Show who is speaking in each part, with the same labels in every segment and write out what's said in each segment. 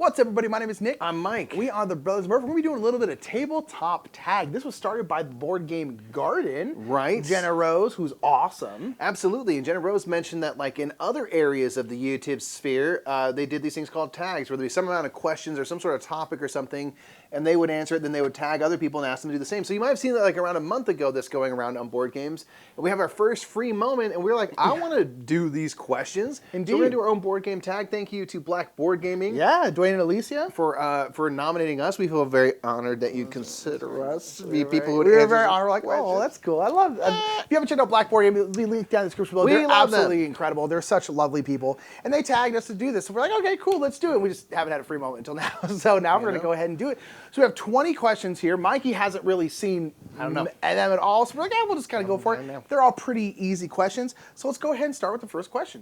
Speaker 1: What's up, everybody? My name is Nick.
Speaker 2: I'm Mike.
Speaker 1: We are the Brothers Murphy. We're going to be doing a little bit of tabletop tag. This was started by the Board Game Garden.
Speaker 2: Right.
Speaker 1: Jenna Rose, who's awesome.
Speaker 2: Absolutely. And Jenna Rose mentioned that like in other areas of the YouTube sphere, they did these things called tags, where there'd be some amount of questions or some sort of topic or something, and they would answer it, then they would tag other people and ask them to do the same. So you might have seen that like around a month ago, this going around on Board Games. And we have our first free moment, and we were like, I want to do these questions.
Speaker 1: Indeed.
Speaker 2: So we're going to do our own board game tag. Thank you to Black Board Gaming.
Speaker 1: Yeah, Dwayne and Alicia.
Speaker 2: For nominating us. We feel very honored that you consider us to be people who would
Speaker 1: We were
Speaker 2: answer
Speaker 1: very
Speaker 2: some
Speaker 1: honored. Like,
Speaker 2: questions.
Speaker 1: oh, that's cool. I love If you haven't checked out Black Board Game, the link down in the description below.
Speaker 2: We
Speaker 1: They're
Speaker 2: love them.
Speaker 1: absolutely incredible. They're such lovely people. And they tagged us to do this. So we're like, okay, cool, let's do it. We just haven't had a free moment until now. So now we're going to go ahead and do it. So we have 20 questions here. Mikey hasn't really seen them at all. So we're like, yeah, we'll just kind of go for it. They're all pretty easy questions. So let's go ahead and start with the first question.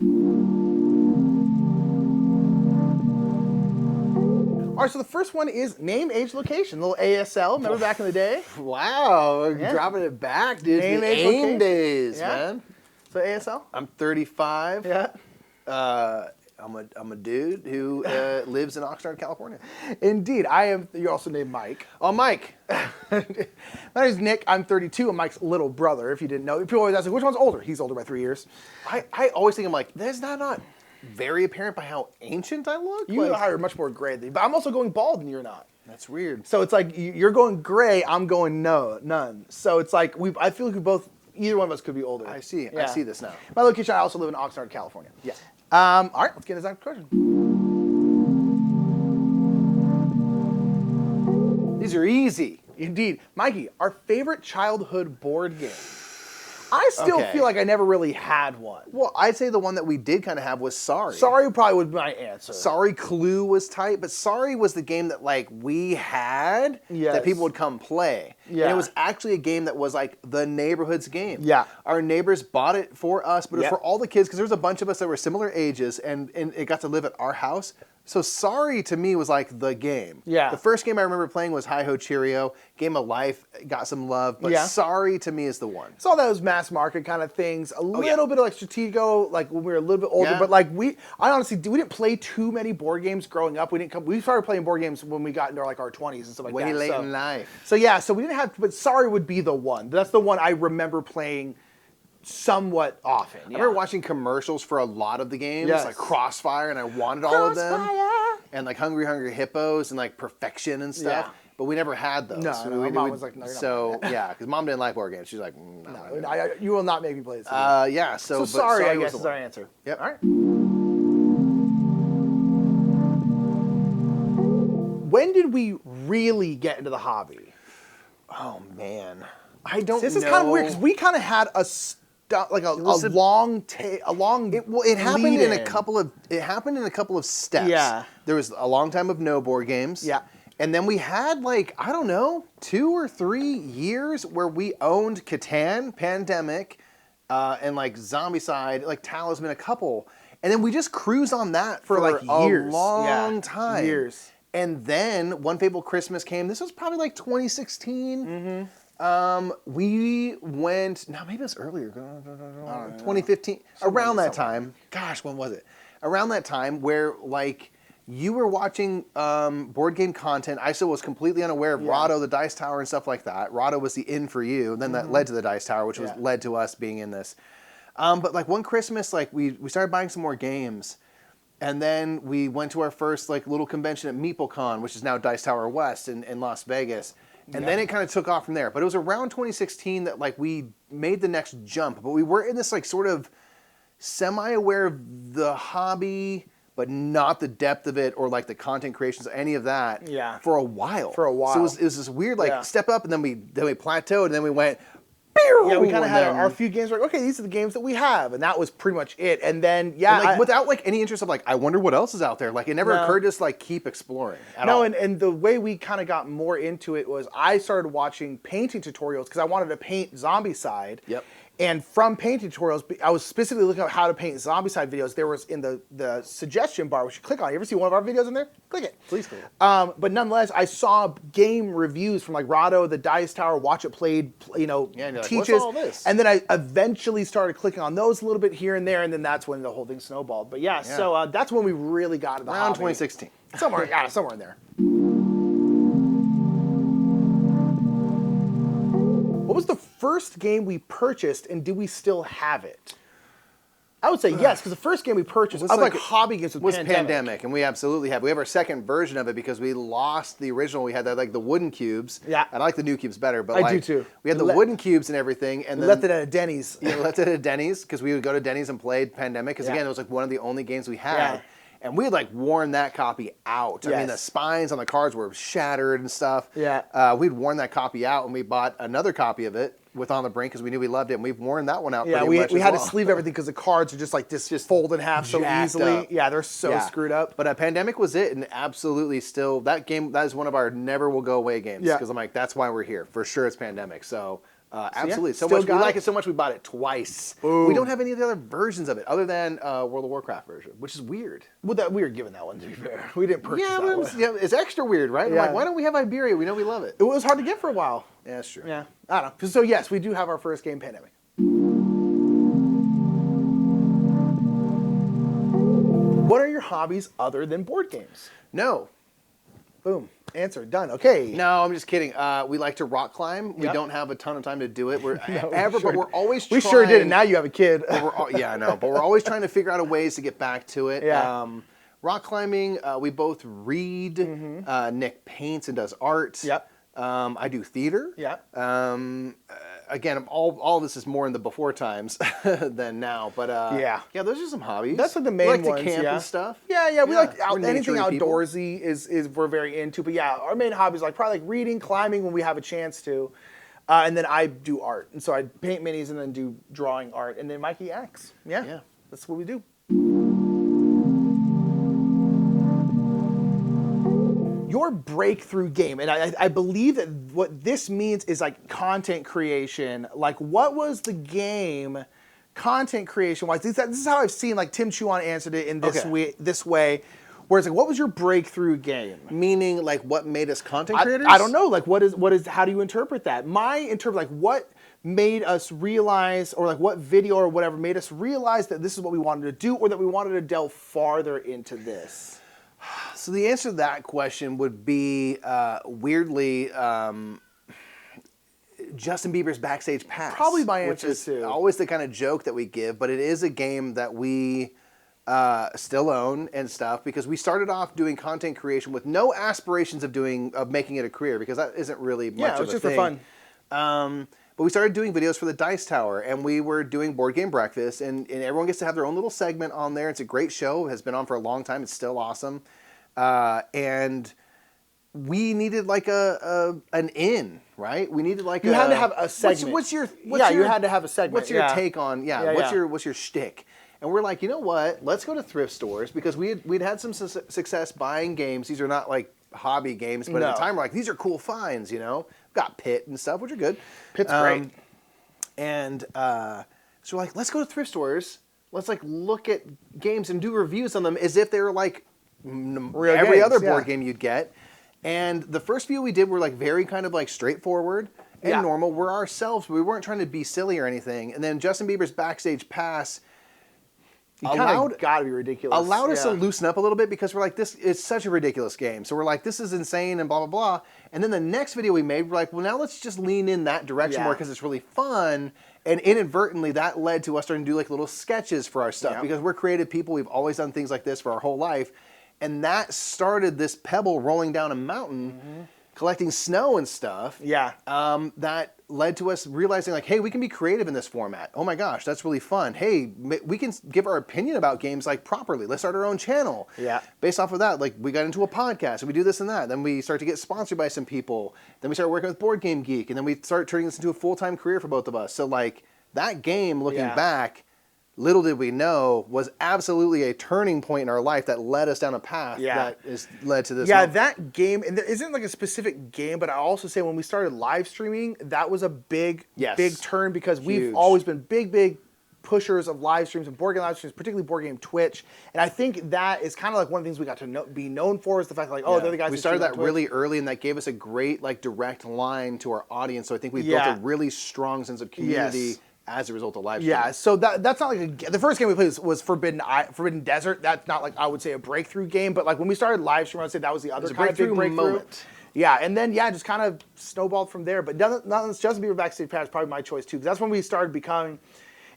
Speaker 1: All right, so the first one is name, age, location. A little ASL. Remember back in the day?
Speaker 2: Wow, dropping it back, dude.
Speaker 1: Name,
Speaker 2: The
Speaker 1: age,
Speaker 2: AIM
Speaker 1: location.
Speaker 2: days,
Speaker 1: Yeah.
Speaker 2: man.
Speaker 1: So ASL?
Speaker 2: I'm 35.
Speaker 1: Yeah.
Speaker 2: I'm a dude who lives in Oxnard, California.
Speaker 1: Indeed. I am. You're also named Mike.
Speaker 2: Oh, Mike.
Speaker 1: My name is Nick. I'm 32. I'm Mike's little brother, if you didn't know. People always ask, like, which one's older? He's older by 3 years.
Speaker 2: I always think I'm like, that's not very apparent by how ancient I look.
Speaker 1: You
Speaker 2: like,
Speaker 1: are much more gray than me. But I'm also going bald and you're not.
Speaker 2: That's weird.
Speaker 1: So it's like you're going gray, I'm going none. So it's like I feel like we both, either one of us could be older.
Speaker 2: I see.
Speaker 1: Yeah.
Speaker 2: I see this now.
Speaker 1: My location, I also live in Oxnard, California.
Speaker 2: Yeah.
Speaker 1: All right, let's get into the next question.
Speaker 2: These are easy.
Speaker 1: Indeed. Mikey, our favorite childhood board game. I still
Speaker 2: Okay.
Speaker 1: feel like I never really had one.
Speaker 2: Well, I'd say the one that we did kind of have was Sorry.
Speaker 1: Sorry probably would be my answer.
Speaker 2: Sorry Clue was tight, but Sorry was the game that like we had
Speaker 1: Yes.
Speaker 2: that people would come play.
Speaker 1: Yeah.
Speaker 2: And it was actually a game that was like the neighborhood's game.
Speaker 1: Yeah.
Speaker 2: Our neighbors bought it for us, but it was
Speaker 1: Yep.
Speaker 2: for all the kids because there was a bunch of us that were similar ages and it got to live at our house. So Sorry to me was like the game.
Speaker 1: Yeah.
Speaker 2: The first game I remember playing was Hi Ho Cheerio. Game of Life got some love, but
Speaker 1: Yeah.
Speaker 2: Sorry to me is the one.
Speaker 1: It's all those mass market kind of things. A little
Speaker 2: yeah.
Speaker 1: bit of like Stratego, like when we were a little bit older.
Speaker 2: Yeah.
Speaker 1: But like we didn't play too many board games growing up. We started playing board games when we got into like our 20s and stuff like
Speaker 2: Way
Speaker 1: that.
Speaker 2: late
Speaker 1: so,
Speaker 2: in life.
Speaker 1: So yeah, so we didn't have, but Sorry would be the one. That's the one I remember playing somewhat often.
Speaker 2: I remember watching commercials for a lot of the games,
Speaker 1: Yes.
Speaker 2: like Crossfire, and I wanted all of them. And like Hungry Hungry Hippos and like Perfection and stuff.
Speaker 1: Yeah.
Speaker 2: but we never had those.
Speaker 1: No,
Speaker 2: So
Speaker 1: no,
Speaker 2: we,
Speaker 1: Mom
Speaker 2: we-
Speaker 1: was like, no, you're not
Speaker 2: so
Speaker 1: playing
Speaker 2: yeah, because Mom didn't like board games. She's like, no.
Speaker 1: You will not make me play this.
Speaker 2: Yeah.
Speaker 1: so
Speaker 2: But
Speaker 1: sorry, I
Speaker 2: was
Speaker 1: guess
Speaker 2: the
Speaker 1: is
Speaker 2: one.
Speaker 1: our answer.
Speaker 2: Yep.
Speaker 1: All right. When did we really get into the hobby?
Speaker 2: Oh man, I don't.
Speaker 1: This
Speaker 2: know.
Speaker 1: is kind of weird because we kind of had a
Speaker 2: was a-
Speaker 1: long.
Speaker 2: It happened in a
Speaker 1: lead-in.
Speaker 2: couple of. It happened in a couple of steps.
Speaker 1: Yeah.
Speaker 2: There was a long time of no board games.
Speaker 1: Yeah.
Speaker 2: And then we had like, I don't know, 2 or 3 years where we owned Catan, Pandemic, and like Zombicide, like Talisman, a couple. And then we just cruised on that for
Speaker 1: like
Speaker 2: a
Speaker 1: years.
Speaker 2: long
Speaker 1: Yeah,
Speaker 2: time.
Speaker 1: years.
Speaker 2: And then One Fateful Christmas came. This was probably like 2016. We went, no, maybe it was earlier, 2015, around that time. Gosh, when was it? Around that time where like you were watching board game content. I still was completely unaware of Rahdo, the Dice Tower, and stuff like that. Rahdo was the in for you, and then that led to the Dice Tower, which was led to us being in this. But like one Christmas, like we started buying some more games. And then we went to our first like little convention at MeepleCon, which is now Dice Tower West in Las Vegas. And then it kind of took off from there. But it was around 2016 that like we made the next jump. But we were in this like sort of semi-aware of the hobby, but not the depth of it or like the content creations, any of that.
Speaker 1: Yeah.
Speaker 2: For a while.
Speaker 1: For a while.
Speaker 2: So it was this weird like step up, and then we plateaued, and then we went.
Speaker 1: Yeah, we kind of had
Speaker 2: and then-
Speaker 1: our few games. Where like, okay, these are the games that we have, and that was pretty much it. And then
Speaker 2: And like without like any interest of like, I wonder what else is out there. Like it never
Speaker 1: No.
Speaker 2: occurred to us to like keep exploring at all.
Speaker 1: and the way we kind of got more into it was I started watching painting tutorials because I wanted to paint Zombicide.
Speaker 2: Yep.
Speaker 1: And from painting tutorials, I was specifically looking at how to paint Zombicide videos. There was in the suggestion bar, which you click on. You ever see one of our videos in there? Click it.
Speaker 2: Please click it.
Speaker 1: But nonetheless, I saw game reviews from like Rahdo, the Dice Tower, Watch It Played,
Speaker 2: and you're like, what's
Speaker 1: teaches.
Speaker 2: all this?
Speaker 1: And then I eventually started clicking on those a little bit here and there, and then that's when the whole thing snowballed. But so that's when we really got into the
Speaker 2: Around
Speaker 1: hobby.
Speaker 2: 2016.
Speaker 1: Somewhere in there. What was the first game we purchased, and do we still have it? I would say yes, because the first game we purchased, I was like hobby games
Speaker 2: was
Speaker 1: Pandemic.
Speaker 2: Pandemic, and we absolutely have. We have our second version of it because we lost the original. We had that like the wooden cubes.
Speaker 1: Yeah.
Speaker 2: I like the new cubes better, but
Speaker 1: I do too.
Speaker 2: We had the wooden cubes and everything, and
Speaker 1: We
Speaker 2: then
Speaker 1: left it at a Denny's.
Speaker 2: Yeah, left it at Denny's because we would go to Denny's and play Pandemic because again, it was like one of the only games we had.
Speaker 1: Yeah.
Speaker 2: And we had like worn that copy out. I mean, the
Speaker 1: Yes.
Speaker 2: spines on the cards were shattered and stuff.
Speaker 1: Yeah.
Speaker 2: We'd worn that copy out, and we bought another copy of it with On the Brink because we knew we loved it, and we've worn that one out.
Speaker 1: Yeah,
Speaker 2: pretty much
Speaker 1: we
Speaker 2: as
Speaker 1: had
Speaker 2: well.
Speaker 1: to sleeve everything because the cards are just like this, just fold in half so
Speaker 2: jacked
Speaker 1: easily.
Speaker 2: up.
Speaker 1: Yeah, they're so screwed up.
Speaker 2: But Pandemic was it, and absolutely still that game. That is one of our never will go away games because I'm like, that's why we're here for sure. It's Pandemic, so. Absolutely. So
Speaker 1: still
Speaker 2: much we
Speaker 1: got
Speaker 2: like
Speaker 1: it.
Speaker 2: it so much we bought it twice.
Speaker 1: Boom.
Speaker 2: We don't have any of the other versions of it other than World of Warcraft version, which is weird.
Speaker 1: Well, we were given that one, to be fair. We didn't purchase
Speaker 2: Yeah,
Speaker 1: that
Speaker 2: but
Speaker 1: one.
Speaker 2: it's extra weird, right? I'm
Speaker 1: Yeah.
Speaker 2: like, why don't we have Iberia? We know we love it.
Speaker 1: It was hard to get for a while.
Speaker 2: Yeah, that's true.
Speaker 1: Yeah, I don't know. So yes, we do have our first game, Pandemic. What are your hobbies other than board games?
Speaker 2: No.
Speaker 1: Boom. Answer. Done. Okay.
Speaker 2: No, I'm just kidding. We like to rock climb. We
Speaker 1: Yep.
Speaker 2: don't have a ton of time to do it. But
Speaker 1: sure.
Speaker 2: we're always
Speaker 1: We
Speaker 2: trying.
Speaker 1: sure did, and now you have a kid.
Speaker 2: Yeah, I know. But we're always trying to figure out ways to get back to it.
Speaker 1: Yeah.
Speaker 2: Rock climbing, we both read. Nick paints and does art.
Speaker 1: Yep.
Speaker 2: I do theater.
Speaker 1: Yep.
Speaker 2: Again, all of this is more in the before times than now. But yeah, those are some hobbies.
Speaker 1: That's like the main
Speaker 2: we like
Speaker 1: ones,
Speaker 2: to camp
Speaker 1: yeah.
Speaker 2: and stuff.
Speaker 1: Yeah, we like
Speaker 2: We're
Speaker 1: anything
Speaker 2: naturey people.
Speaker 1: outdoorsy is we're very into. But yeah, our main hobbies like probably like reading, climbing when we have a chance to, and then I do art, and so I paint minis and then do drawing art, and then Mikey acts. Yeah, that's what we do. Your breakthrough game, and I believe that what this means is like content creation. Like, what was the game, content creation wise? This is how I've seen like Tim Chuan answered it in this way. Where it's like, what was your breakthrough game?
Speaker 2: Meaning, like, what made us content creators?
Speaker 1: I don't know. Like, what is? How do you interpret that? Like, what made us realize, or like, what video or whatever made us realize that this is what we wanted to do, or that we wanted to delve farther into this?
Speaker 2: So the answer to that question would be weirdly Justin Bieber's Backstage Pass.
Speaker 1: Probably my answer
Speaker 2: which is
Speaker 1: too.
Speaker 2: Always the kind of joke that we give, but it is a game that we still own and stuff because we started off doing content creation with no aspirations of making it a career because that isn't really much of a thing.
Speaker 1: Yeah, it was just for fun.
Speaker 2: But we started doing videos for the Dice Tower, and we were doing Board Game Breakfast, and everyone gets to have their own little segment on there. It's a great show. It has been on for a long time. It's still awesome. And we needed like an in, right? We needed like
Speaker 1: You had to have a segment.
Speaker 2: You
Speaker 1: had to have a segment.
Speaker 2: What's your take on what's your shtick? And we're like, you know what? Let's go to thrift stores because we'd had some success buying games. These are not like hobby games, but at the time we're like, these are cool finds, you know? Got Pit and stuff, which are good.
Speaker 1: Pit's great.
Speaker 2: And so we're like, let's go to thrift stores. Let's like look at games and do reviews on them as if they were like every other board game you'd get. And the first few we did were like very kind of like straightforward and normal. We're ourselves. We weren't trying to be silly or anything. And then Justin Bieber's Backstage Pass
Speaker 1: gotta be ridiculous.
Speaker 2: Allowed us to loosen up a little bit because we're like, this is such a ridiculous game. So we're like, this is insane and blah, blah, blah. And then the next video we made, we're like, well, now let's just lean in that direction more because it's really fun. And inadvertently, that led to us starting to do like little sketches for our stuff because we're creative people. We've always done things like this for our whole life. And that started this pebble rolling down a mountain, collecting snow and stuff.
Speaker 1: Yeah.
Speaker 2: That led to us realizing like, hey, we can be creative in this format. Oh my gosh, that's really fun. Hey, we can give our opinion about games like properly. Let's start our own channel.
Speaker 1: Yeah.
Speaker 2: Based off of that, like we got into a podcast and we do this and that. Then we start to get sponsored by some people. Then we started working with Board Game Geek, and then we start turning this into a full-time career for both of us. So like that game, looking back, little did we know, was absolutely a turning point in our life that led us down a path that is led to this.
Speaker 1: Yeah, that game, and there isn't like a specific game, but I also say when we started live streaming, that was a big turn because we've always been big pushers of live streams and board game live streams, particularly board game Twitch. And I think that is kind of like one of the things we got to be known for is the fact that like, they're the guys.
Speaker 2: We started that really early, and that gave us a great like direct line to our audience. So I think we built a really strong sense of community as a result of live streaming.
Speaker 1: Yeah, so that's not like the first game we played was Forbidden Desert. That's not like I would say a breakthrough game, but like when we started live streaming, I'd say that was the other kind of big breakthrough
Speaker 2: moment.
Speaker 1: Yeah, and then just kind of snowballed from there. But Nothing's Justin Bieber Backstage Pass is probably my choice too, because that's when we started becoming.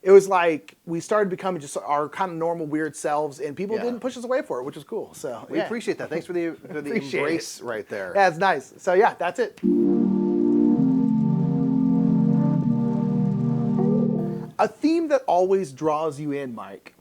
Speaker 1: It was like we started becoming just our kind of normal weird selves, and people didn't push us away for it, which was cool. So
Speaker 2: we appreciate that. Thanks for the embrace right there.
Speaker 1: Yeah, it's nice. So yeah, that's it. A theme that always draws you in, Mike.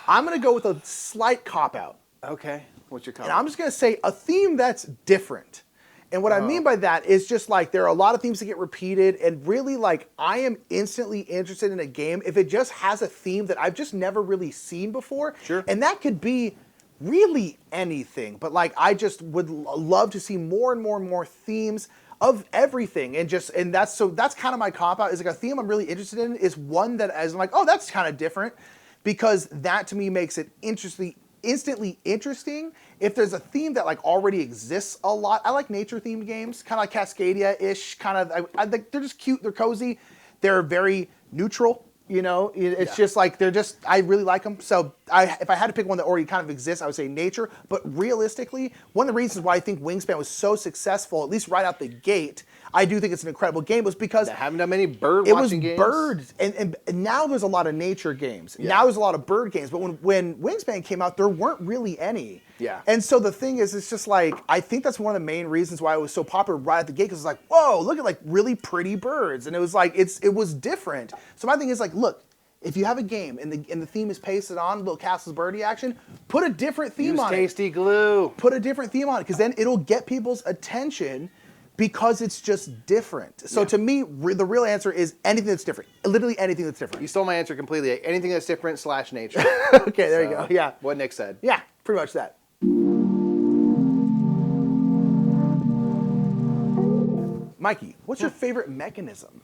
Speaker 1: I'm going to go with a slight cop-out.
Speaker 2: Okay. What's your comment?
Speaker 1: And I'm just going to say a theme that's different. And what I mean by that is just like there are a lot of themes that get repeated, and really like I am instantly interested in a game if it just has a theme that I've just never really seen before.
Speaker 2: Sure.
Speaker 1: And that could be really anything. But like I just would love to see more and more and more themes of everything, and that's kind of my cop-out is like a theme I'm really interested in is one that as I'm like, oh, that's kind of different, because that to me makes it instantly interesting. If there's a theme that like already exists a lot, I like nature-themed games, kind of like Cascadia-ish, kind of. I think they're just cute, they're cozy, they're very neutral. You know, it's just like I really like them. So if I had to pick one that already kind of exists, I would say nature. But realistically, one of the reasons why I think Wingspan was so successful, at least right out the gate, I do think it's an incredible game, was because
Speaker 2: they haven't done many bird watching games.
Speaker 1: It was birds, and now there's a lot of nature games. Yeah. Now there's a lot of bird games. But when Wingspan came out, there weren't really any.
Speaker 2: Yeah.
Speaker 1: And so the thing is, it's just like, I think that's one of the main reasons why it was so popular right at the gate, because it's like, whoa, look at like really pretty birds. And it was like, it was different. So my thing is like, look, if you have a game and the theme is pasted on, little Castles Birdie action, put a different theme on it.
Speaker 2: Use tasty glue.
Speaker 1: Put a different theme on it, because then it'll get people's attention because it's just different. So to me, the real answer is anything that's different. Literally anything that's different.
Speaker 2: You stole my answer completely. Anything that's different / nature.
Speaker 1: Okay, there you go. Yeah.
Speaker 2: What Nick said.
Speaker 1: Yeah, pretty much that. Mikey, what's your favorite mechanism?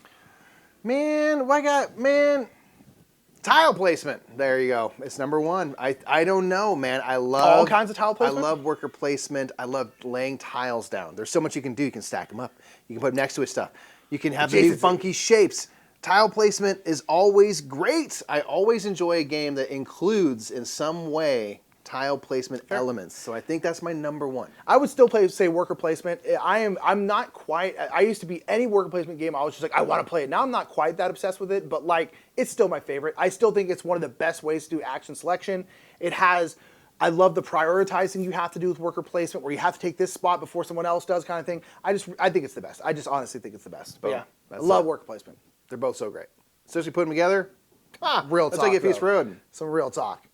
Speaker 2: Tile placement. There you go. It's number one. I don't know, man. I love
Speaker 1: all kinds of tile placement.
Speaker 2: I love worker placement. I love laying tiles down. There's so much you can do. You can stack them up. You can put them next to it stuff. You can have the new funky shapes. Tile placement is always great. I always enjoy a game that includes in some way tile placement elements. So I think that's my number one.
Speaker 1: I would still say worker placement. I'm not quite. I used to be any worker placement game. I was just like, I want to play it. Now I'm not quite that obsessed with it, but like it's still my favorite. I still think it's one of the best ways to do action selection. I love the prioritizing you have to do with worker placement, where you have to take this spot before someone else does, kind of thing. I think it's the best. I just honestly think it's the best. But yeah, I love worker placement.
Speaker 2: They're both so great. Especially put them together.
Speaker 1: Real talk.
Speaker 2: That's like a feast for Odin.
Speaker 1: Some real talk.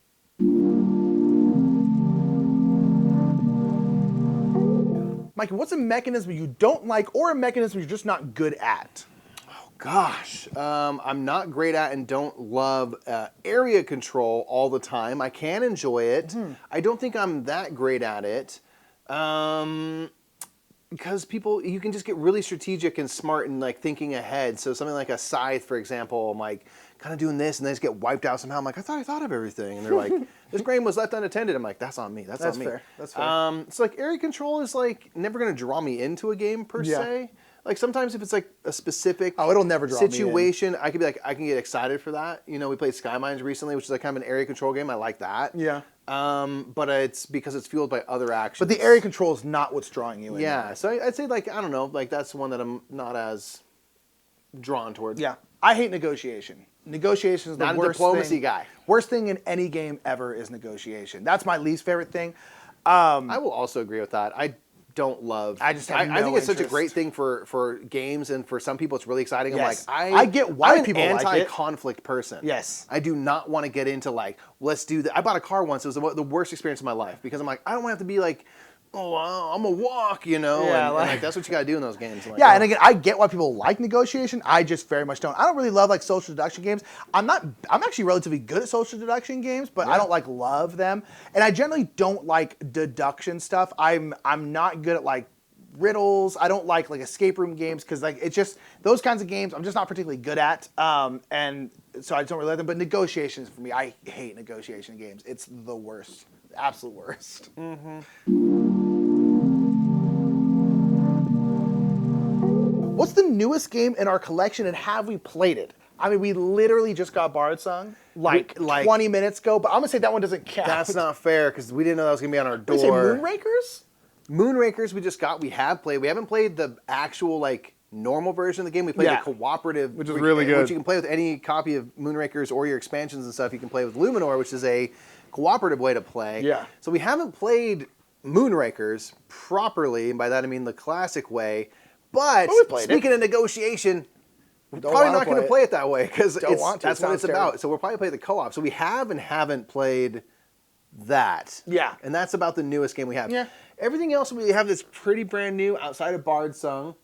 Speaker 1: Mike, what's a mechanism you don't like, or a mechanism you're just not good at?
Speaker 2: Oh gosh, I'm not great at and don't love area control all the time. I can enjoy it. I don't think I'm that great at it. Because you can just get really strategic and smart and like thinking ahead. So something like a scythe, for example, I'm like kind of doing this and they just get wiped out somehow. I'm like, I thought of everything. And they're like, this grain was left unattended. I'm like, that's on me. That's on me.
Speaker 1: Fair. That's fair.
Speaker 2: So like area control is like never going to draw me into a game per se. Like sometimes if it's like a specific
Speaker 1: it'll never draw
Speaker 2: situation, I could be like, I can get excited for that. You know, we played Sky Mines recently, which is like kind of an area control game. I like that.
Speaker 1: Yeah.
Speaker 2: But it's because it's fueled by other actions.
Speaker 1: But the area control is not what's drawing you in.
Speaker 2: Yeah, so I'd say like, I don't know, like that's one that I'm not as drawn towards.
Speaker 1: Yeah. I hate negotiation. Negotiation is the worst thing.
Speaker 2: Not a diplomacy guy.
Speaker 1: Worst thing in any game ever is negotiation. That's my least favorite thing.
Speaker 2: I will also agree with that. I don't love.
Speaker 1: I just have no
Speaker 2: I think it's such a
Speaker 1: interest.
Speaker 2: great thing for games, and for some people it's really exciting.
Speaker 1: Yes.
Speaker 2: I'm like,
Speaker 1: I get why
Speaker 2: I'm
Speaker 1: people
Speaker 2: an
Speaker 1: like it.
Speaker 2: anti-conflict person.
Speaker 1: Yes.
Speaker 2: I do not want to get into like, let's do that. I bought a car once. It was the worst experience of my life because I'm like, I don't want to have to be like, oh, I'm a walk, you know.
Speaker 1: Yeah,
Speaker 2: and like that's what you got to do in those games. Like,
Speaker 1: yeah, and again, I get why people like negotiation. I just very much don't. I don't really love like social deduction games. I'm actually relatively good at social deduction games, but I don't like love them. And I generally don't like deduction stuff. I'm not good at like riddles. I don't like escape room games because like it's just those kinds of games I'm just not particularly good at. And so I just don't really like them. But negotiations for me, I hate negotiation games. It's the worst, the absolute worst. What's the newest game in our collection, and have we played it? I mean, we literally just got Bard Sung like 20 minutes ago, but I'm going to say that one doesn't count.
Speaker 2: That's not fair, because we didn't know that was going to be on our door.
Speaker 1: Did you say Moonrakers?
Speaker 2: Moonrakers we just got. We have played. We haven't played the actual, like, normal version of the game. We played the cooperative.
Speaker 1: Which is really good.
Speaker 2: Which you can play with any copy of Moonrakers or your expansions and stuff. You can play with Luminor, which is a cooperative way to play.
Speaker 1: Yeah.
Speaker 2: So we haven't played Moonrakers properly, and by that I mean the classic way. But speaking of negotiation, we're probably not going to play it that way, because that's what it's about. So we'll probably play the co-op. So we have and haven't played that.
Speaker 1: Yeah.
Speaker 2: And that's about the newest game we have.
Speaker 1: Yeah.
Speaker 2: Everything else we have that's pretty brand new outside of Bard Sung,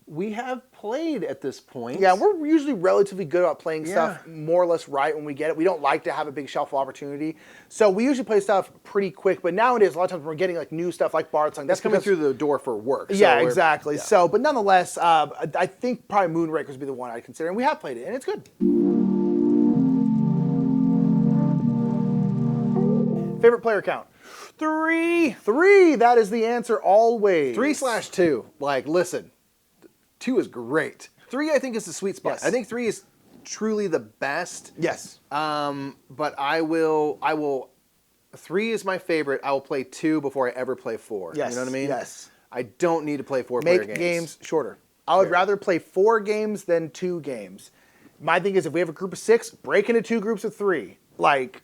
Speaker 2: we have played at this point.
Speaker 1: Yeah, we're usually relatively good about playing stuff more or less right when we get it. We don't like to have a big shelf of opportunity. So we usually play stuff pretty quick. But nowadays, a lot of times we're getting like new stuff like Bard Sung.
Speaker 2: That's coming through the door for work.
Speaker 1: Yeah, exactly. Yeah. So, but nonetheless, I think probably Moonrakers would be the one I'd consider. And we have played it, and it's good. Favorite player count? 3. 3, that is the answer always.
Speaker 2: 3/2. Like, listen. 2 is great. 3, I think, is the sweet spot.
Speaker 1: Yes.
Speaker 2: I think 3 is truly the best.
Speaker 1: Yes.
Speaker 2: But I will. 3 is my favorite. I will play 2 before I ever play 4.
Speaker 1: Yes.
Speaker 2: You know what I mean?
Speaker 1: Yes.
Speaker 2: I don't need to play 4-player games.
Speaker 1: Make games shorter. I would rather play 4 games than 2 games. My thing is, if we have a group of 6, break into 2 groups of 3. Like,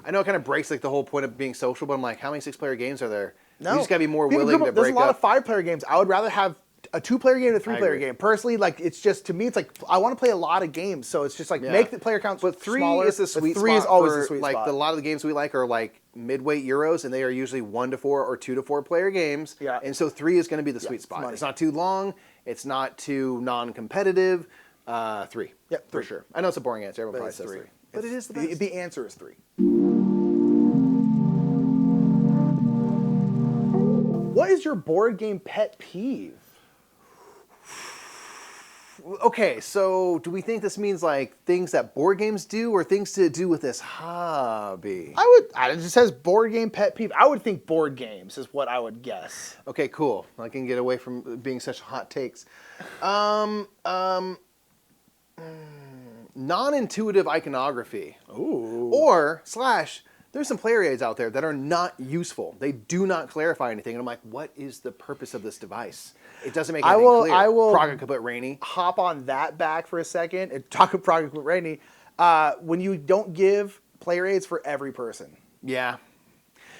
Speaker 2: I know it kind of breaks like the whole point of being social, but I'm like, how many 6-player games are there?
Speaker 1: No.
Speaker 2: You just got to be more willing to break up.
Speaker 1: There's a lot of 5-player games. I would rather have a 2-player game and a 3-player game. Personally, like, it's just, to me, it's like, I want to play a lot of games, so it's just like, make the player counts
Speaker 2: But 3
Speaker 1: smaller,
Speaker 2: is the sweet spot.
Speaker 1: 3 is always the sweet
Speaker 2: like,
Speaker 1: spot.
Speaker 2: a lot of the games we like are like midweight Euros, and they are usually 1 to 4 or 2 to 4 player games.
Speaker 1: Yeah.
Speaker 2: And so 3 is going to be the sweet spot. It's not too long. It's not too non-competitive. 3.
Speaker 1: Yeah,
Speaker 2: for sure. I know it's a boring answer. Everyone probably says 3.
Speaker 1: But it is the best. The answer is 3. What is your board game pet peeve?
Speaker 2: Okay, so do we think this means like things that board games do, or things to do with this hobby?
Speaker 1: It just says board game pet peeve. I would think board games is what I would guess.
Speaker 2: Okay, cool. I can get away from being such hot takes. Non-intuitive iconography.
Speaker 1: Ooh.
Speaker 2: Or / there's some player aids out there that are not useful. They do not clarify anything. And I'm like, what is the purpose of this device? It doesn't make anything clear.
Speaker 1: I will
Speaker 2: Praga Kaput Rainy.
Speaker 1: Hop on that back for a second and talk about Praga Kaput Rainy. When you don't give player aids for every person.
Speaker 2: Yeah.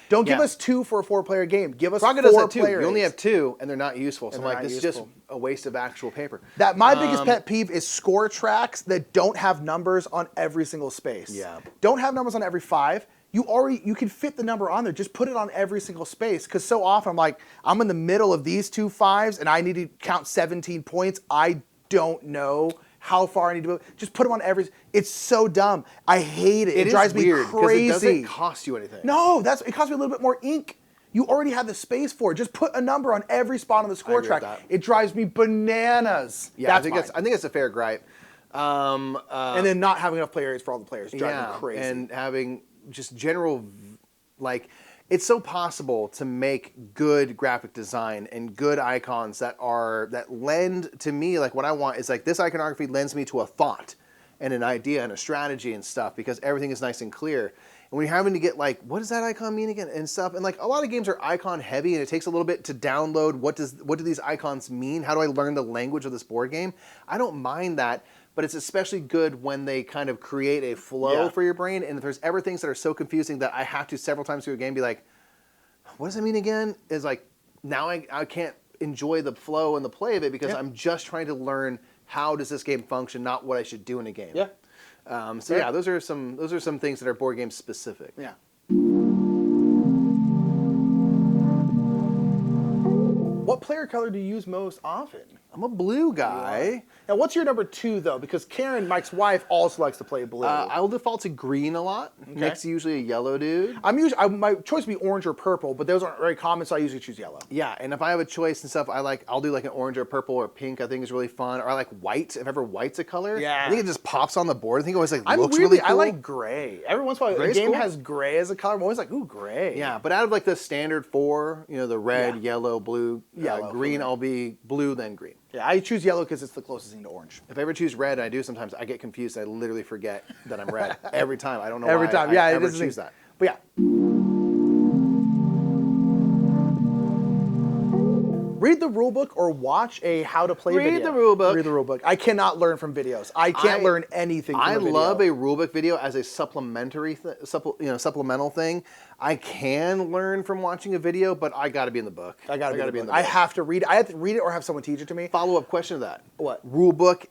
Speaker 1: Don't give us 2 for a 4-player game. Give us
Speaker 2: Praga
Speaker 1: 4
Speaker 2: does that too.
Speaker 1: player
Speaker 2: You only
Speaker 1: aids.
Speaker 2: have 2, and they're not useful. So I'm like, this is just
Speaker 1: useful.
Speaker 2: a waste of actual paper.
Speaker 1: My biggest pet peeve is score tracks that don't have numbers on every single space.
Speaker 2: Yeah.
Speaker 1: Don't have numbers on every 5. You can fit the number on there. Just put it on every single space. Because so often I'm like, I'm in the middle of these 2 5s and I need to count 17 points. I don't know how far I need to go. Just put them on every. It's so dumb. I hate it. It drives me crazy.
Speaker 2: It doesn't cost you anything.
Speaker 1: No, it costs me a little bit more ink. You already have the space for it. Just put a number on every spot on the score track. It drives me bananas.
Speaker 2: Yeah, I think it's a fair gripe.
Speaker 1: And then not having enough player aids for all the players drives me crazy.
Speaker 2: And having just general, like, it's so possible to make good graphic design and good icons that lend to me, like, what I want is like this iconography lends me to a thought and an idea and a strategy and stuff, because everything is nice and clear. And when you're having to get like, what does that icon mean again and stuff, and like a lot of games are icon heavy and it takes a little bit to download what do these icons mean? How do I learn the language of this board game? I don't mind that. But it's especially good when they kind of create a flow for your brain. And if there's ever things that are so confusing that I have to several times through a game be like, what does that mean again? Is like, now I can't enjoy the flow and the play of it because I'm just trying to learn how does this game function, not what I should do in a game.
Speaker 1: Yeah.
Speaker 2: Those are some things that are board game specific.
Speaker 1: Yeah. What player color do you use most often?
Speaker 2: I'm a blue guy.
Speaker 1: Now, what's your number 2, though? Because Karen, Mike's wife, also likes to play blue.
Speaker 2: I will default to green a lot. Okay. Nick's usually a yellow dude.
Speaker 1: My choice would be orange or purple, but those aren't very common, so I usually choose yellow.
Speaker 2: Yeah, and if I have a choice and stuff, I'll do like an orange or purple or pink. I think is really fun. Or I like white. If ever white's a color, I think it just pops on the board. I think it always looks really cool.
Speaker 1: I like gray. Every once in a while, a game has gray as a color. I'm always like, ooh, gray.
Speaker 2: Yeah, but out of like the standard 4, the red, yellow, blue, green, I'll be blue then green.
Speaker 1: Yeah, I choose yellow because it's the closest thing to orange.
Speaker 2: If I ever choose red, and I do sometimes, I get confused. I literally forget that I'm red every time. I don't know
Speaker 1: Every
Speaker 2: why
Speaker 1: time,
Speaker 2: I
Speaker 1: yeah,
Speaker 2: ever choose that.
Speaker 1: But yeah. Read the rule book or watch a how to play video.
Speaker 2: Read the rule book.
Speaker 1: Read the rule book. I cannot learn from videos. I can't learn anything from a video.
Speaker 2: I love a rule book video as a supplementary, supplemental thing. I can learn from watching a video, but I got to be in the book.
Speaker 1: I got to be in the book. I have to read it. I have to read it or have someone teach it to me.
Speaker 2: Follow-up question to that.
Speaker 1: What?
Speaker 2: Rule book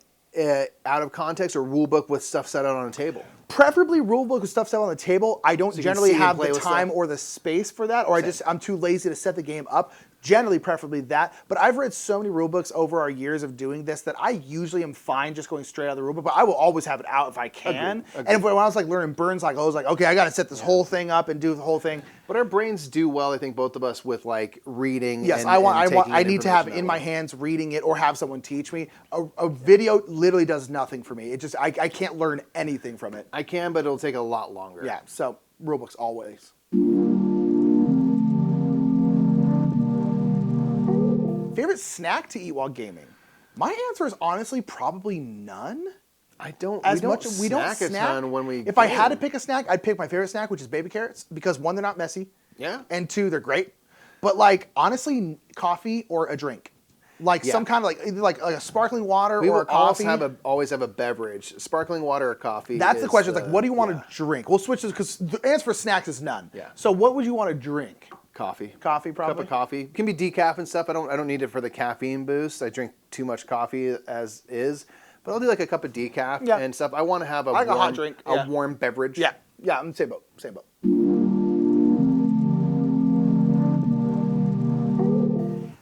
Speaker 2: out of context or rule book with stuff set out on a table?
Speaker 1: Preferably rule book with stuff set on the table. I don't generally have the time
Speaker 2: stuff.
Speaker 1: or the space for that, or I'm too lazy to set the game up. Generally, preferably that. But I've read so many rule books over our years of doing this that I usually am fine just going straight out of the rule book. But I will always have it out if I can. Agreed. And when I was like learning Burns, I was like, okay, I got to set this whole thing up and do the whole thing.
Speaker 2: But our brains do well, I think, both of us with like reading.
Speaker 1: Yes,
Speaker 2: and,
Speaker 1: I need to have in my hands reading it or have someone teach me. A video literally does nothing for me. It just I can't learn anything from it.
Speaker 2: I can, but it'll take a lot longer.
Speaker 1: Yeah. So rule books always. Favorite snack to eat while gaming? My answer is honestly probably none.
Speaker 2: We don't snack a ton when we
Speaker 1: If I had to pick a snack, I'd pick my favorite snack, which is baby carrots, because one, they're not messy.
Speaker 2: Yeah.
Speaker 1: And two, they're great. But like honestly, coffee or a drink. Like some kind of like a sparkling water or a coffee.
Speaker 2: We always have a beverage, sparkling water or coffee.
Speaker 1: That's the question. It's like, what do you want to drink? We'll switch this because the answer for snacks is none.
Speaker 2: Yeah.
Speaker 1: So what would you want to drink?
Speaker 2: Coffee.
Speaker 1: Coffee, probably.
Speaker 2: Cup of coffee. It can be decaf and stuff. I don't need it for the caffeine boost. I drink too much coffee as is. But I'll do like a cup of decaf and stuff. I want to have a
Speaker 1: hot drink.
Speaker 2: A warm beverage.
Speaker 1: Yeah. Yeah, I'm same boat. Same boat.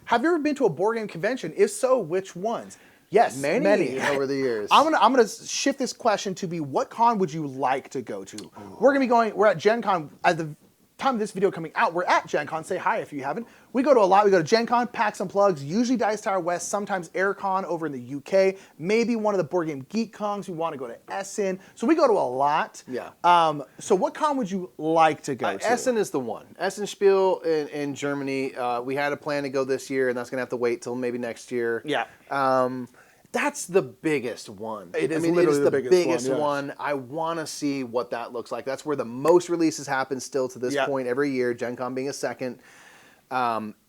Speaker 1: Have you ever been to a board game convention? If so, which ones? Yes, many
Speaker 2: over the years.
Speaker 1: I'm gonna shift this question to be, what con would you like to go to? Ooh. We're at Gen Con at the time of this video coming out. We're at Gen Con. Say hi if you haven't. We go to a lot. We go to Gen Con, PAX Unplugged, usually Dice Tower West, sometimes AirCon over in the UK, maybe one of the Board Game Geek Cons. We want to go to Essen. So we go to a lot.
Speaker 2: Yeah.
Speaker 1: So what con would you like to go to?
Speaker 2: Essen is the one. Essen Spiel in Germany. We had a plan to go this year, and that's going to have to wait till maybe next year.
Speaker 1: Yeah.
Speaker 2: That's the biggest one.
Speaker 1: It is literally the biggest
Speaker 2: one. I want to see what that looks like. That's where the most releases happen still to this point every year, Gen Con being a second.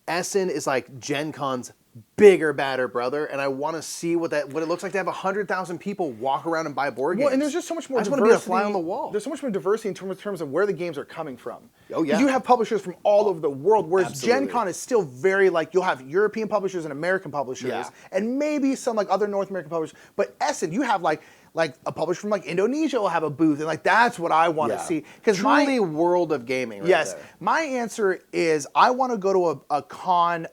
Speaker 2: Essen is like Gen Con's bigger, badder brother, and I want to see what it looks like to have 100,000 people walk around and buy board games.
Speaker 1: Well, and there's just so much more diversity.
Speaker 2: I just want to be a fly on the wall.
Speaker 1: There's so much more diversity in terms of where the games are coming from.
Speaker 2: Oh, yeah.
Speaker 1: You have publishers from all over the world, whereas Gen Con is still very you'll have European publishers and American publishers, and maybe some other North American publishers. But Essen, you have like a publisher from Indonesia will have a booth, and that's what I want to see.
Speaker 2: Because truly world of gaming right
Speaker 1: yes,
Speaker 2: there.
Speaker 1: My answer is I want to go to a con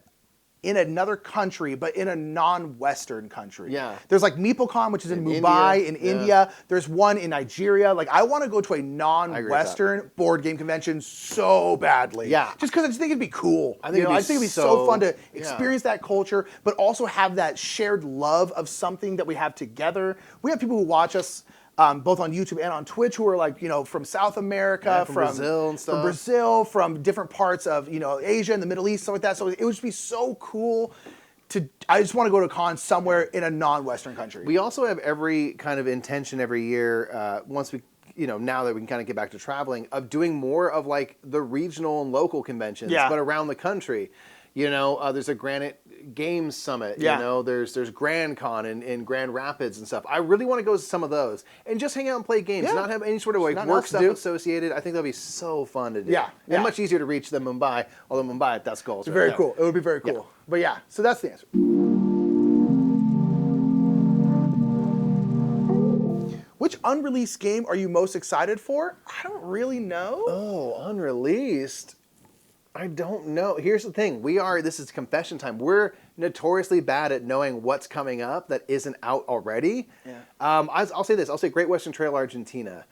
Speaker 1: in another country, but in a non-Western country.
Speaker 2: Yeah.
Speaker 1: There's MeepleCon, which is in Mumbai, in India. There's one in Nigeria. I want to go to a non-Western board game convention so badly.
Speaker 2: Yeah.
Speaker 1: Just because I just think it'd be cool.
Speaker 2: I think it'd be
Speaker 1: so fun to experience that culture, but also have that shared love of something that we have together. We have people who watch us both on YouTube and on Twitch who are from South America,
Speaker 2: from Brazil and stuff.
Speaker 1: From Brazil, from different parts of Asia and the Middle East, stuff like that. So it would just be so cool I just want to go to a con somewhere in a non-Western country.
Speaker 2: We also have every kind of intention every year, once we, now that we can kind of get back to traveling, of doing more of the regional and local conventions, but around the country. There's a Granite Games Summit. There's Grand Con in Grand Rapids and stuff. I really want to go to some of those and just hang out and play games, not have any sort of work stuff associated. I think that'll be so fun to do. And much easier to reach than Mumbai. Although Mumbai, that's goals.
Speaker 1: It's very cool. It would be very cool. But so that's the answer. Which unreleased game are you most excited for? I don't really know.
Speaker 2: Oh, unreleased. I don't know. Here's the thing. This is confession time. We're notoriously bad at knowing what's coming up that isn't out already.
Speaker 1: Yeah.
Speaker 2: I'll say this. I'll say Great Western Trail Argentina.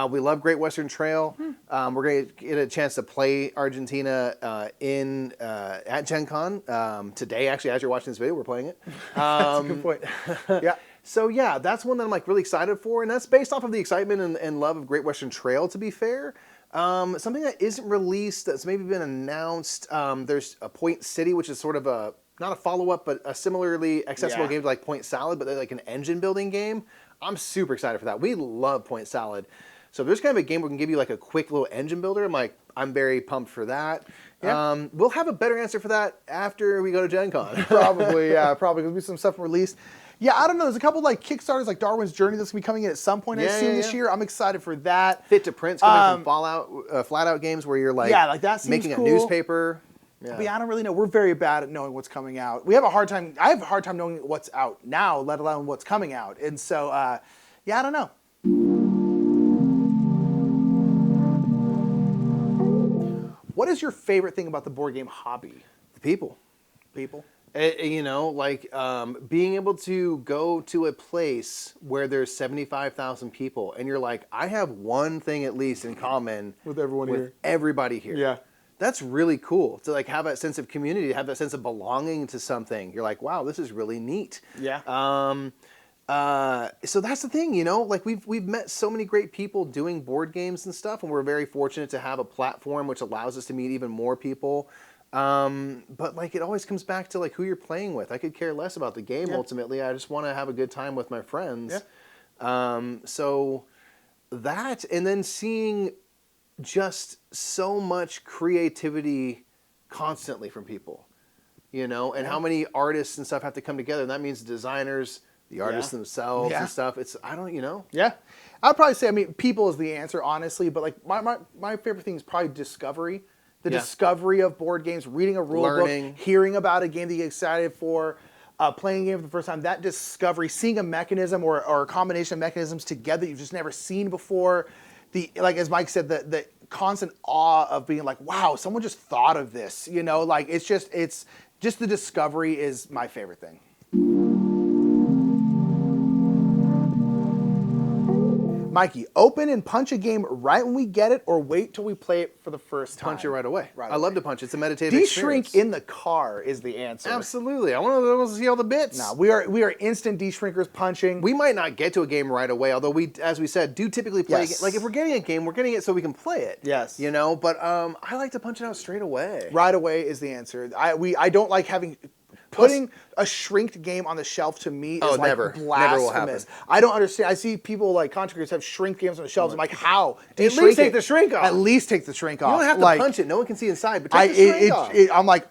Speaker 2: We love Great Western Trail. We're going to get a chance to play Argentina at Gen Con. Today, actually, as you're watching this video, we're playing it.
Speaker 1: That's a good point. Yeah.
Speaker 2: So that's one that I'm really excited for, and that's based off of the excitement and love of Great Western Trail, to be fair. Something that isn't released that's maybe been announced. There's a Point City, which is sort of a not a follow-up, but a similarly accessible
Speaker 1: Yeah.
Speaker 2: game to like Point Salad, but like an engine building game. I'm super excited for that. We love Point Salad. So if there's kind of a game where we can give you like a quick little engine builder, I'm very pumped for that.
Speaker 1: Yeah.
Speaker 2: We'll have a better answer for that after we go to Gen Con.
Speaker 1: Probably, yeah, probably. There'll be some stuff released. Yeah, I don't know. There's a couple like Kickstarters, like Darwin's Journey, that's gonna be coming in at some point, I assume, this year. I'm excited for that.
Speaker 2: Fit to Print's coming from Fallout, Flat Out Games, where you're like,
Speaker 1: like that seems
Speaker 2: making
Speaker 1: cool.
Speaker 2: a newspaper. Yeah.
Speaker 1: But yeah, I don't really know. We're very bad at knowing what's coming out. We have a hard time. I have a hard time knowing what's out now, let alone what's coming out. And so, yeah, I don't know. What is your favorite thing about the board game hobby?
Speaker 2: The people.
Speaker 1: People.
Speaker 2: You know, like being able to go to a place where there's 75,000 people and you're like, I have one thing at least in common
Speaker 1: With everyone here.
Speaker 2: everybody here.
Speaker 1: Yeah.
Speaker 2: That's really cool to like have that sense of community, to have that sense of belonging to something. You're like, wow, this is really neat.
Speaker 1: Yeah.
Speaker 2: So that's the thing, you know, like we've met so many great people doing board games and stuff, and we're very fortunate to have a platform which allows us to meet even more people. But like it always comes back to like who you're playing with. I could care less about the game ultimately. I just want to have a good time with my friends.
Speaker 1: Yeah.
Speaker 2: So that, and then seeing just so much creativity constantly from people, you know, and how many artists and stuff have to come together. And that means designers, the artists themselves and stuff. It's, I don't, you know.
Speaker 1: Yeah. I'd probably say, I mean, people is the answer, honestly, but like my favorite thing is probably discovery. The discovery of board games, reading a rule book, hearing about a game that you get excited for, playing a game for the first time, that discovery, seeing a mechanism or a combination of mechanisms together you've just never seen before. Like as Mike said, the constant awe of being like, wow, someone just thought of this, you know, like it's just the discovery is my favorite thing. Mikey, open and punch a game right when we get it, or wait till we play it for the first time?
Speaker 2: Punch it right away.
Speaker 1: Right
Speaker 2: I love to punch. It's a meditative
Speaker 1: De-shrink
Speaker 2: experience.
Speaker 1: in the car is the answer.
Speaker 2: Absolutely. I want to see all the bits.
Speaker 1: No, we are instant de-shrinkers punching.
Speaker 2: We might not get to a game right away, although we, as we said, do typically play a game. Like if we're getting a game, we're getting it so we can play it.
Speaker 1: Yes.
Speaker 2: You know, but I like to punch it out straight away.
Speaker 1: Right away is the answer. I don't like putting a shrinked game on the shelf. To me is like
Speaker 2: never will happen.
Speaker 1: blasphemous. I don't understand. I see people like content creators have shrink games on the shelves. I'm like, how?
Speaker 2: At least take the shrink off.
Speaker 1: At least take the shrink off.
Speaker 2: You don't have to
Speaker 1: like,
Speaker 2: punch it. No one can see inside, but take the shrink off.
Speaker 1: I'm like,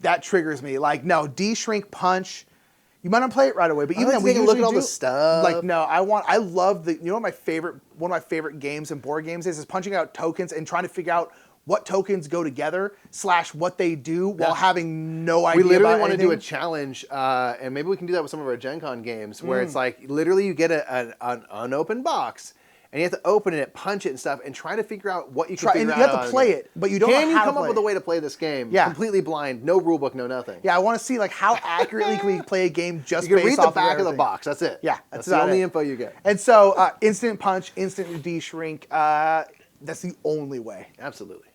Speaker 1: that triggers me. Like, no, de-shrink punch. You might not play it right away, but even then we
Speaker 2: can look at all the stuff.
Speaker 1: Like, no, I love you know what one of my favorite games and board games is punching out tokens and trying to figure out what tokens go together / what they do while having no idea.
Speaker 2: We literally
Speaker 1: about
Speaker 2: want
Speaker 1: anything.
Speaker 2: to do a challenge, and maybe we can do that with some of our Gen Con games, where it's like literally you get an unopened box, and you have to open it, punch it and stuff, and try to figure out what you can figure out.
Speaker 1: And you have to play it, but you don't know how to play it.
Speaker 2: Can you come up with a way to play this game completely blind, no rule book, no nothing?
Speaker 1: Yeah, I want to see like how accurately can we play a game just
Speaker 2: you can
Speaker 1: based
Speaker 2: read the
Speaker 1: off
Speaker 2: back of the
Speaker 1: everything.
Speaker 2: box. That's it.
Speaker 1: Yeah,
Speaker 2: that's the only info you get.
Speaker 1: And so instant punch, instant de-shrink. That's the only way.
Speaker 2: Absolutely.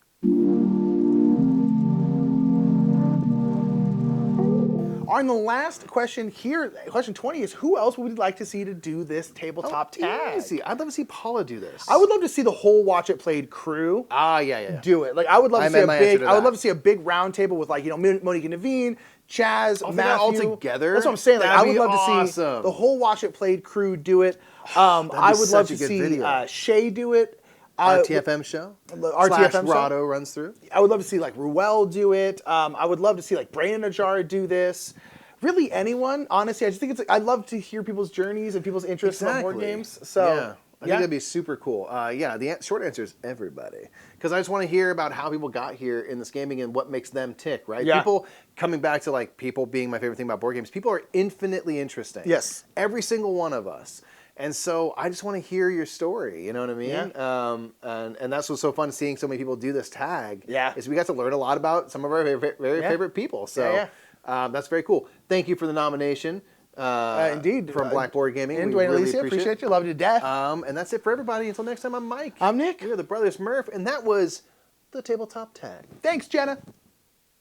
Speaker 1: On the last question here, question 20 is, who else would we like to see to do this tabletop tag?
Speaker 2: Easy. I'd love to see Paula do this.
Speaker 1: I would love to see the whole Watch It Played crew. Do it. Like I would love to see I would love to see a big round table with like, you know, Monique and Naveen, Chaz, Matthew.
Speaker 2: all together.
Speaker 1: That's what I'm saying. Like I would love to see
Speaker 2: awesome.
Speaker 1: the whole Watch It Played crew do it. I would love to
Speaker 2: such a good
Speaker 1: see
Speaker 2: video.
Speaker 1: Shea do it.
Speaker 2: RTFM show.
Speaker 1: RTFM show.
Speaker 2: Rado runs through.
Speaker 1: I would love to see like Ruel do it. I would love to see like Brain in a Jar do this. Really, anyone? Honestly, I just think I love to hear people's journeys and people's interests in board games. So
Speaker 2: yeah, I think that'd be super cool. The short answer is everybody, because I just want to hear about how people got here in this gaming and what makes them tick. Right?
Speaker 1: Yeah.
Speaker 2: People coming back to like people being my favorite thing about board games. People are infinitely interesting.
Speaker 1: Yes,
Speaker 2: every single one of us. And so I just want to hear your story, you know what I mean?
Speaker 1: Yeah.
Speaker 2: And that's what's so fun seeing so many people do this tag.
Speaker 1: Yeah.
Speaker 2: Is we got to learn a lot about some of our very favorite people. So that's very cool. Thank you for the nomination.
Speaker 1: Indeed.
Speaker 2: From Black Board Gaming.
Speaker 1: And
Speaker 2: we
Speaker 1: Dwayne
Speaker 2: really
Speaker 1: Alicia, appreciate you. Love you to death.
Speaker 2: And that's it for everybody. Until next time, I'm Mike.
Speaker 1: I'm Nick.
Speaker 2: We're the Brothers Murph, and that was the Tabletop Tag.
Speaker 1: Thanks, Jenna.